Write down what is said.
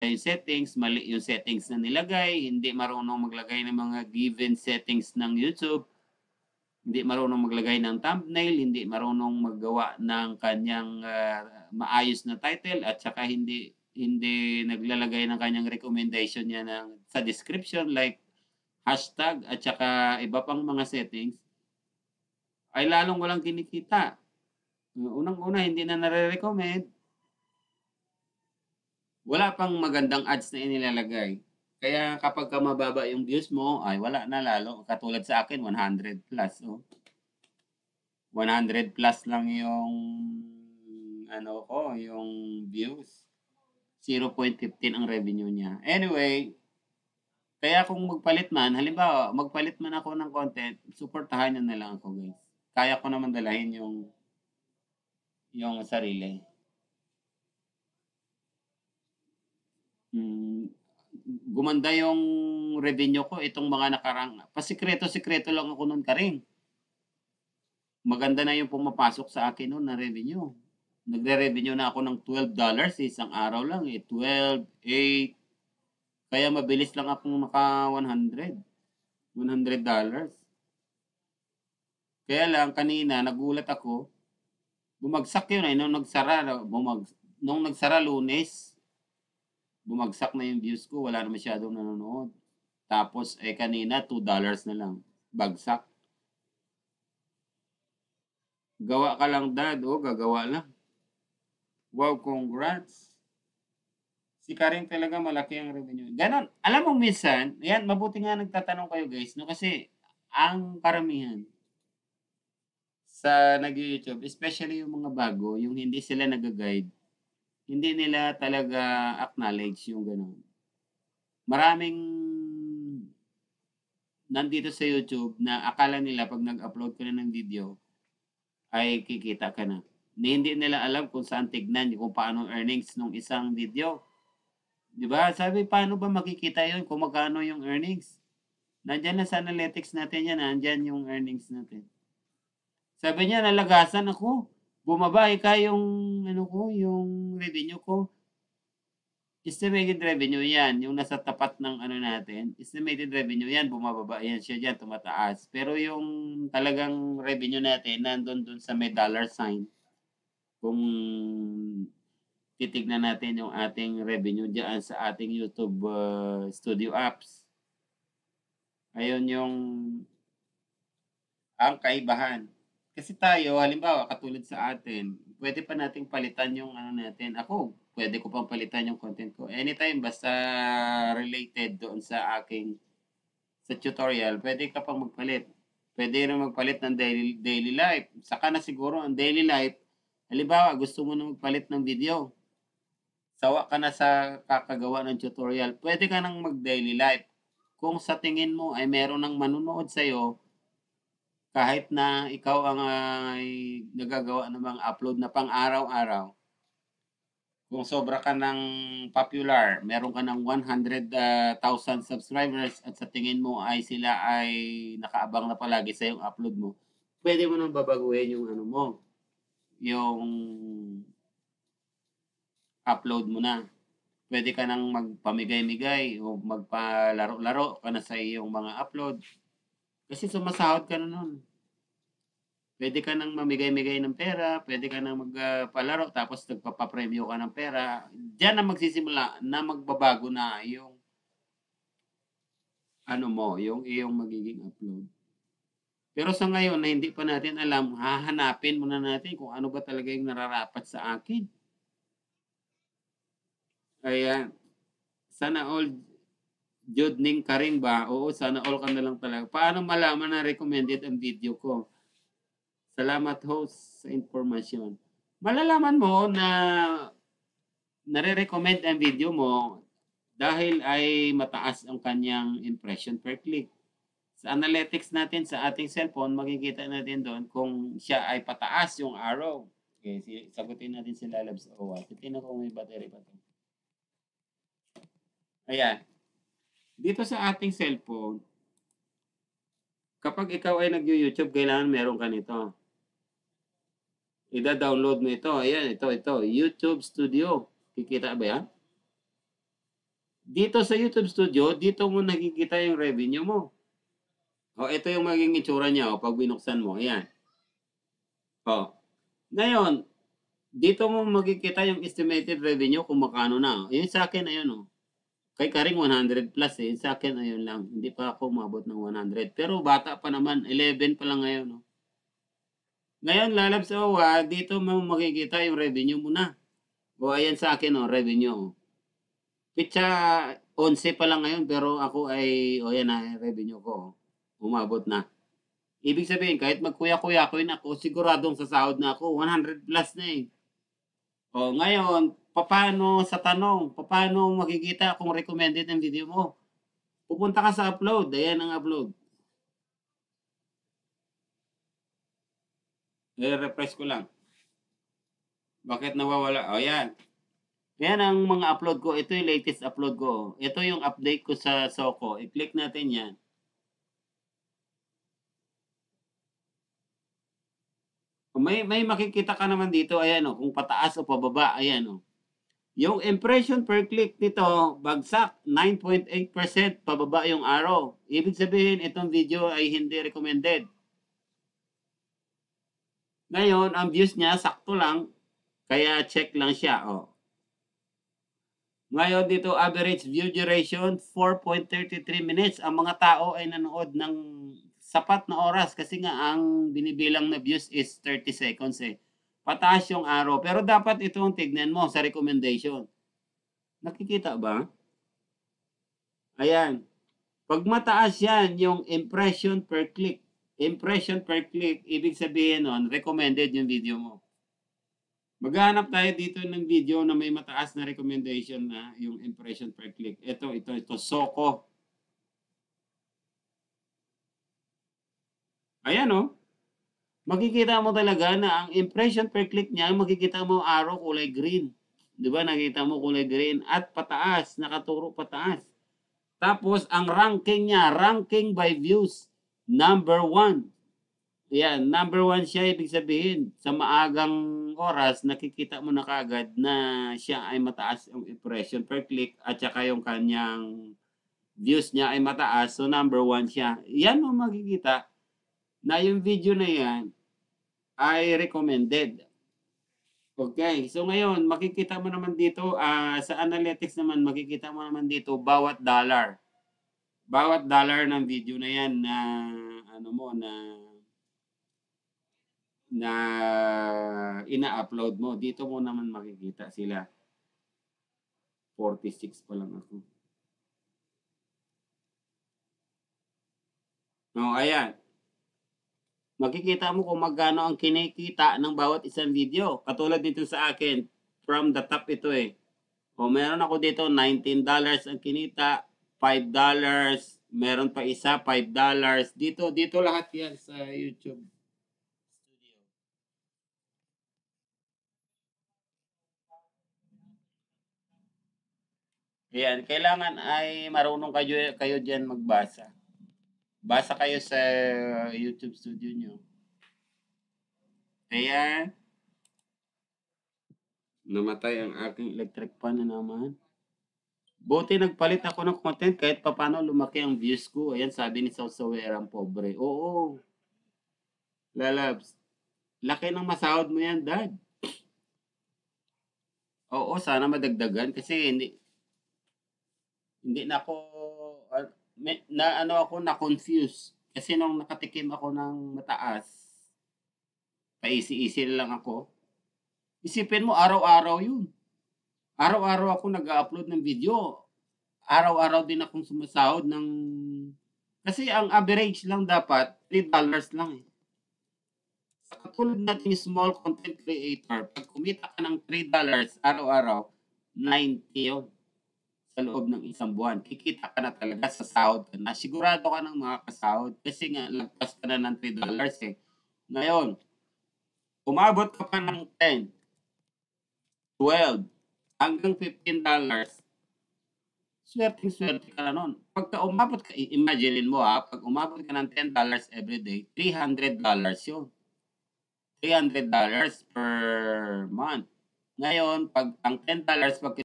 yung settings, mali yung settings na nilagay, hindi marunong maglagay ng mga given settings ng YouTube, hindi marunong maglagay ng thumbnail, hindi marunong maggawa ng kanyang, maayos na title at saka hindi hindi naglalagay ng kanyang recommendation niya sa description like hashtag at saka iba pang mga settings, ay lalong walang kinikita. Unang-una hindi na nare-recommend, wala pang magandang ads na inilalagay. Kaya kapagka mababa yung views mo ay wala na lalo, katulad sa akin 100 plus, oh. 100 plus lang yung ano ko, yung views. 0.15 ang revenue niya. Anyway, kaya kung magpalit man, halimbawa magpalit man ako ng content, suportahan niyo na lang ako guys. Kaya ko naman dalahin yung sarili. Hmm, gumanda yung revenue ko itong mga pasikreto-sikreto lang ako nun Karing. Maganda na yung pumapasok sa akin nun na revenue. Nagre-revenue na ako ng $12 sa isang araw lang eh, 12, 8, kaya mabilis lang akong maka $100. Kaya lang kanina nagulat ako, bumagsak yun eh, nung nagsara Lunes, bumagsak na yung views ko, wala na masyadong nanonood. Tapos eh kanina $2 na lang, bagsak. Gawa ka lang dad, oh gagawa lang. Wow, congrats. Si Karing talaga malaki ang revenue. Ganon. Alam mo minsan, yan, mabuti nga nagtatanong kayo guys, no? Kasi ang karamihan sa nag-YouTube, especially yung mga bago, yung hindi sila nag-guide, hindi nila talaga acknowledge yung gano'n. Maraming nandito sa YouTube na akala nila 'pag nag-upload ka na ng video ay kikita ka na. Hindi nila alam kung saan tignan kung paano earnings nung isang video. 'Di ba? Sabi paano ba makikita 'yun kung magkano yung earnings? Nandiyan na sa analytics natin 'yan, nandiyan yung earnings natin. Sabi niya nalagasan ako. Bumaba ika yung ano ko, yung revenue ko. Estimated revenue 'yan, yung nasa tapat ng ano natin, estimated revenue 'yan, bumababa 'yan, siya diyan tumataas. Pero yung talagang revenue natin nandun dun sa may dollar sign. Kung titignan natin yung ating revenue diyan sa ating YouTube, Studio Apps. Ayun yung ang kaibahan. Kasi tayo halimbawa katulad sa atin, pwede pa nating palitan yung ano natin. Ako, pwede ko pang palitan yung content ko anytime basta related doon sa aking sa tutorial, pwede ka pang magpalit. Pwede rin magpalit ng daily life. Saka na siguro ang daily life, halimbawa gusto mo na magpalit ng video, sawa ka na sa kakagawa ng tutorial, pwede ka nang mag-daily life. Kung sa tingin mo ay meron ng manonood sa'yo, kahit na ikaw ang ay nagagawa ng mga upload na pang araw-araw, kung sobra ka ng popular, meron ka ng 100,000 subscribers at sa tingin mo ay sila ay nakaabang na palagi sa yung upload mo, pwede mo nang babaguhin yung ano mo, yung upload mo na. Pwede ka nang magpamigay-migay o magpalaro-laro ka na sa iyong mga upload. Kasi sumasahod ka na nun. Pwede ka nang mamigay-migay ng pera, pwede ka nang magpalaro tapos nagpapapremyo ka ng pera. Diyan na magsisimula na magbabago na yung ano mo, yung iyong magiging upload. Pero sa ngayon na hindi pa natin alam, hahanapin muna natin kung ano ba talaga yung nararapat sa akin. Ayan. Sana all Jodning ka rin ba? Oo, sana all ka na lang talaga. Paano malaman na recommended ang video ko? Salamat host sa informasyon. Malalaman mo na nare-recommend ang video mo dahil ay mataas ang kanyang impression per click. Sa analytics natin sa ating cellphone, makikita natin doon kung siya ay pataas yung arrow. Okay, sagutin natin si Lalabs Owa. Titignan ko kung may battery pa to. Ayan. Dito sa ating cellphone, kapag ikaw ay nag-YouTube, kailangan meron ka nito. Ida-download mo ito. Ayan, ito. YouTube Studio. Kikita ba yan? Dito sa YouTube Studio, dito mo nakikita yung revenue mo. O, ito yung magiging itsura niya, o, 'pag binuksan mo, ayan. O, ngayon, dito mo makikita yung estimated revenue kung magkano na. Yung sa'kin ayun, oh. Kay Karing 100 plus, eh, sa'kin ayun lang, hindi pa ako umabot ng 100. Pero bata pa naman, 11 pa lang ngayon, oh. Ngayon lalabs sa OWA, dito mo makikita yung revenue mo na. O, ayan sa'kin, oh, revenue, oh. Petsa 11 pa lang ngayon pero ako ay, o yan na, revenue ko, oh, umabot na. Ibig sabihin kahit magkuya-kuya-kuya ako, siguradong sasahod na ako, 100 plus na, eh. O ngayon, papaano sa tanong, papaano makikita kung recommended ang video mo? Pupunta ka sa upload, ayan ang upload. I-refresh ko lang. Bakit nawawala? O yan. Yan ang mga upload ko. Ito yung latest upload ko. Ito yung update ko sa Soko. I-click natin yan. May makikita ka naman dito, ayan, oh, kung pataas o pababa, ayan, oh. Yung impression per click nito, bagsak, 9.8% pababa yung arrow. Ibig sabihin, itong video ay hindi recommended. Ngayon, ang views niya, sakto lang, kaya check lang siya, oh. Ngayon dito, average view duration, 4.33 minutes. Ang mga tao ay nanood ng sapat na oras kasi nga ang binibilang na views is 30 seconds, eh. Pataas yung arrow. Pero dapat itong tignan mo sa recommendation. Nakikita ba? Ayan. Pag mataas yan, yung impression per click. Impression per click, ibig sabihin nun, recommended yung video mo. Maghahanap tayo dito ng video na may mataas na recommendation na yung impression per click. Ito, Soko. Ayan, oh. Makikita mo talaga na ang impression per click niya, makikita mo arrow kulay green. Di ba? Nakita mo kulay green at pataas, nakaturo pataas. Tapos, ang ranking niya, ranking by views, number 1. Yan, number 1 siya, ibig sabihin, sa maagang oras, nakikita mo na kagad na siya ay mataas yung impression per click at saka yung kanyang views niya ay mataas. So, number 1 siya. Yan mo makikita na yung video na yan ay recommended. Okay, so ngayon, makikita mo naman dito, sa analytics naman, makikita mo naman dito, bawat dollar. Bawat dollar ng video na yan na, ano mo, na ina-upload mo. Dito mo naman makikita sila. 46 pa lang ako. O, ayan. Makikita mo kung magkano ang kinikita ng bawat isang video. Katulad dito sa akin, from the top ito, eh. O, meron ako dito, $19 ang kinita, $5, meron pa isa, $5. Dito lahat yan sa YouTube Studio. Ayan, kailangan ay marunong kayo diyan magbasa. Basa kayo sa YouTube Studio nyo. Ayan. Namatay ang aking electric fan na naman. Buti nagpalit ako ng content kahit papano lumaki ang views ko. Ayan, sabi ni Sausawerang pobre. Oo, lalabs. Laki ng masahod mo yan, dad. Oo, sana madagdagan kasi hindi na ako, na ano ako, na-confuse. Kasi nung nakatikim ako ng mataas, paisi-isi lang ako. Isipin mo, araw-araw yun. Araw-araw ako nag-upload ng video. Araw-araw din akong sumasahod ng... Kasi ang average lang dapat, $3 lang, eh. Sa katulad natin small content creator, pag kumita ka ng $3 araw-araw, 90 yun sa loob ng isang buwan. Kikita ka na talaga sa sahod ka na. Sigurado ka ng makakasahod kasi nga lagpas ka na ng $3, eh. Ngayon, umabot ka pa ng 10, 12, hanggang $15, swerteng-swerte ka na nun. Pagka umabot ka, imagine mo pag umabot ka ng $10 everyday, $300 yun. $300 per month. Ngayon, pag ang $10 pag